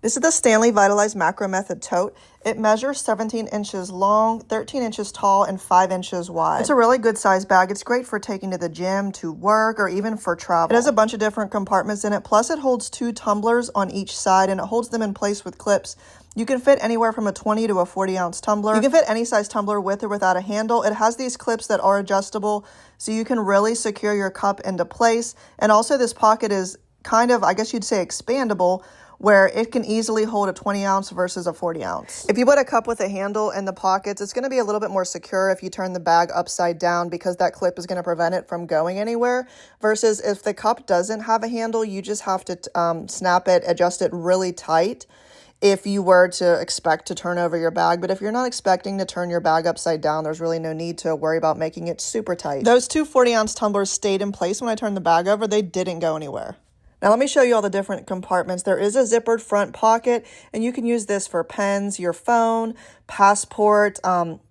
This is the Stanley Vitalize Macro Method Tote. It measures 17 inches long, 13 inches tall, and 5 inches wide. It's a really good size bag. It's great for taking to the gym, to work, or even for travel. It has a bunch of different compartments in it, plus it holds 2 tumblers on each side, and it holds them in place with clips. You can fit anywhere from a 20 to a 40-ounce tumbler. You can fit any size tumbler with or without a handle. It has these clips that are adjustable, so you can really secure your cup into place. And also this pocket is kind of, I guess you'd say, expandable, where it can easily hold a 20-ounce versus a 40-ounce. If you put a cup with a handle in the pockets, it's going to be a little bit more secure if you turn the bag upside down, because that clip is going to prevent it from going anywhere, versus if the cup doesn't have a handle, you just have to snap it, adjust it really tight if you were to expect to turn over your bag. But if you're not expecting to turn your bag upside down, there's really no need to worry about making it super tight. Those 2 40-ounce tumblers stayed in place when I turned the bag over. They didn't go anywhere. Now let me show you all the different compartments. There is a zippered front pocket, and you can use this for pens, your phone, passport,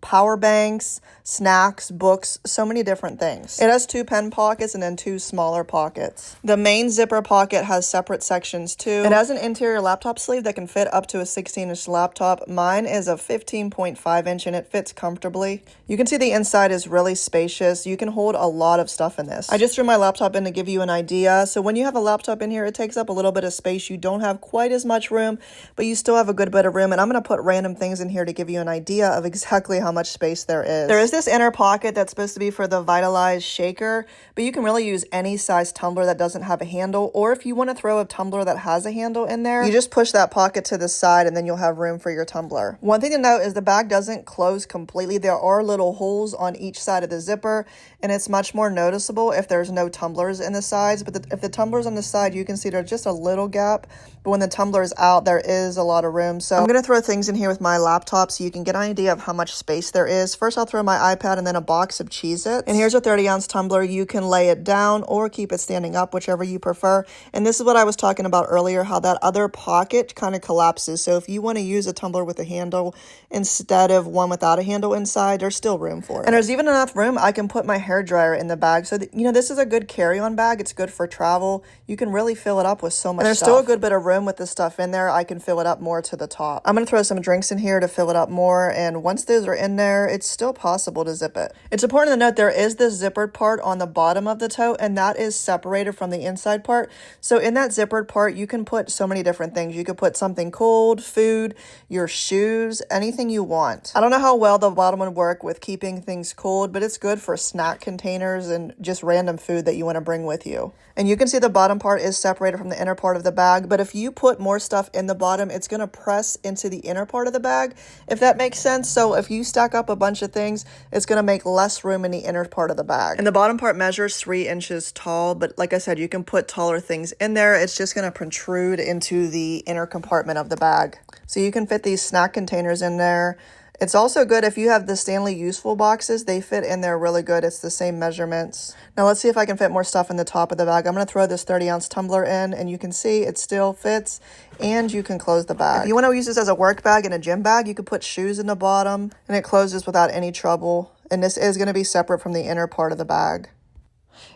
power banks, snacks, books, so many different things. It has 2 pen pockets and then 2 smaller pockets. The main zipper pocket has separate sections too. It has an interior laptop sleeve that can fit up to a 16-inch laptop. Mine is a 15.5 inch and it fits comfortably. You can see the inside is really spacious. You can hold a lot of stuff in this. I just threw my laptop in to give you an idea. So when you have a laptop in here, it takes up a little bit of space. You don't have quite as much room, but you still have a good bit of room. And I'm going to put random things in here to give you an idea of exactly how much space there is. There is this inner pocket that's supposed to be for the Vitalize shaker, but you can really use any size tumbler that doesn't have a handle, or if you want to throw a tumbler that has a handle in there, you just push that pocket to the side and then you'll have room for your tumbler. One thing to note is the bag doesn't close completely. There are little holes on each side of the zipper, and it's much more noticeable if there's no tumblers in the sides. But if the tumbler's on the side, you can see there's just a little gap, but when the tumbler is out, there is a lot of room. So I'm going to throw things in here with my laptop so you can get an idea of how much space there is. First, I'll throw my iPad and then a box of Cheez-Its. And here's a 30-ounce tumbler. You can lay it down or keep it standing up, whichever you prefer. And this is what I was talking about earlier, how that other pocket kind of collapses. So if you want to use a tumbler with a handle instead of one without a handle inside, there's still room for it. And there's even enough room I can put my hairdryer in the bag. So, this is a good carry-on bag. It's good for travel. You can really fill it up with so much stuff. And there's still a good bit of room with the stuff in there. I can fill it up more to the top. I'm going to throw some drinks in here to fill it up more. And once those are in there, it's still possible to zip it. It's important to note there is this zippered part on the bottom of the tote, and that is separated from the inside part. So in that zippered part, you can put so many different things. You could put something cold, food, your shoes, anything you want. I don't know how well the bottom would work with keeping things cold, but it's good for snack containers and just random food that you want to bring with you. And you can see the bottom part is separated from the inner part of the bag, but if you put more stuff in the bottom, it's going to press into the inner part of the bag, if that makes sense. So if you stack up a bunch of things, it's going to make less room in the inner part of the bag. And the bottom part measures 3 inches tall, but like I said, you can put taller things in there. It's just going to protrude into the inner compartment of the bag. So you can fit these snack containers in there. It's also good if you have the Stanley useful boxes. They fit in there really good. It's the same measurements. Now let's see if I can fit more stuff in the top of the bag. I'm going to throw this 30-ounce tumbler in, and you can see it still fits, and you can close the bag. If you want to use this as a work bag and a gym bag, you could put shoes in the bottom, and it closes without any trouble. And this is going to be separate from the inner part of the bag.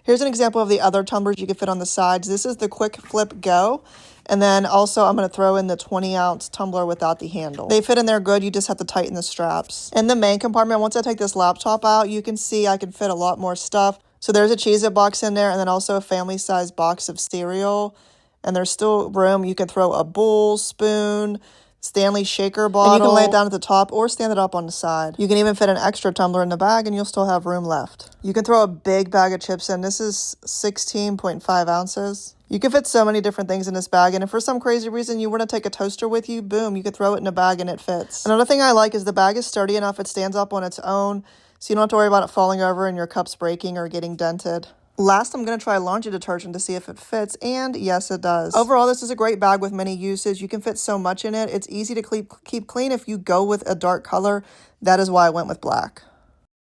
Here's an example of the other tumblers you can fit on the sides. This is the Quick Flip Go. And then also I'm going to throw in the 20-ounce tumbler without the handle. They fit in there good. You just have to tighten the straps. In the main compartment, once I take this laptop out, you can see I can fit a lot more stuff. So there's a Cheez-It box in there, and then also a family-sized box of cereal. And there's still room. You can throw a bowl, spoon, Stanley shaker bottle. And you can lay it down at the top or stand it up on the side. You can even fit an extra tumbler in the bag, and you'll still have room left. You can throw a big bag of chips in. This is 16.5 ounces. You can fit so many different things in this bag, and if for some crazy reason you want to take a toaster with you, boom, you could throw it in a bag and it fits. Another thing I like is the bag is sturdy enough, it stands up on its own, so you don't have to worry about it falling over and your cups breaking or getting dented. Last, I'm going to try laundry detergent to see if it fits, and yes, it does. Overall, this is a great bag with many uses. You can fit so much in it. It's easy to keep clean if you go with a dark color. That is why I went with black.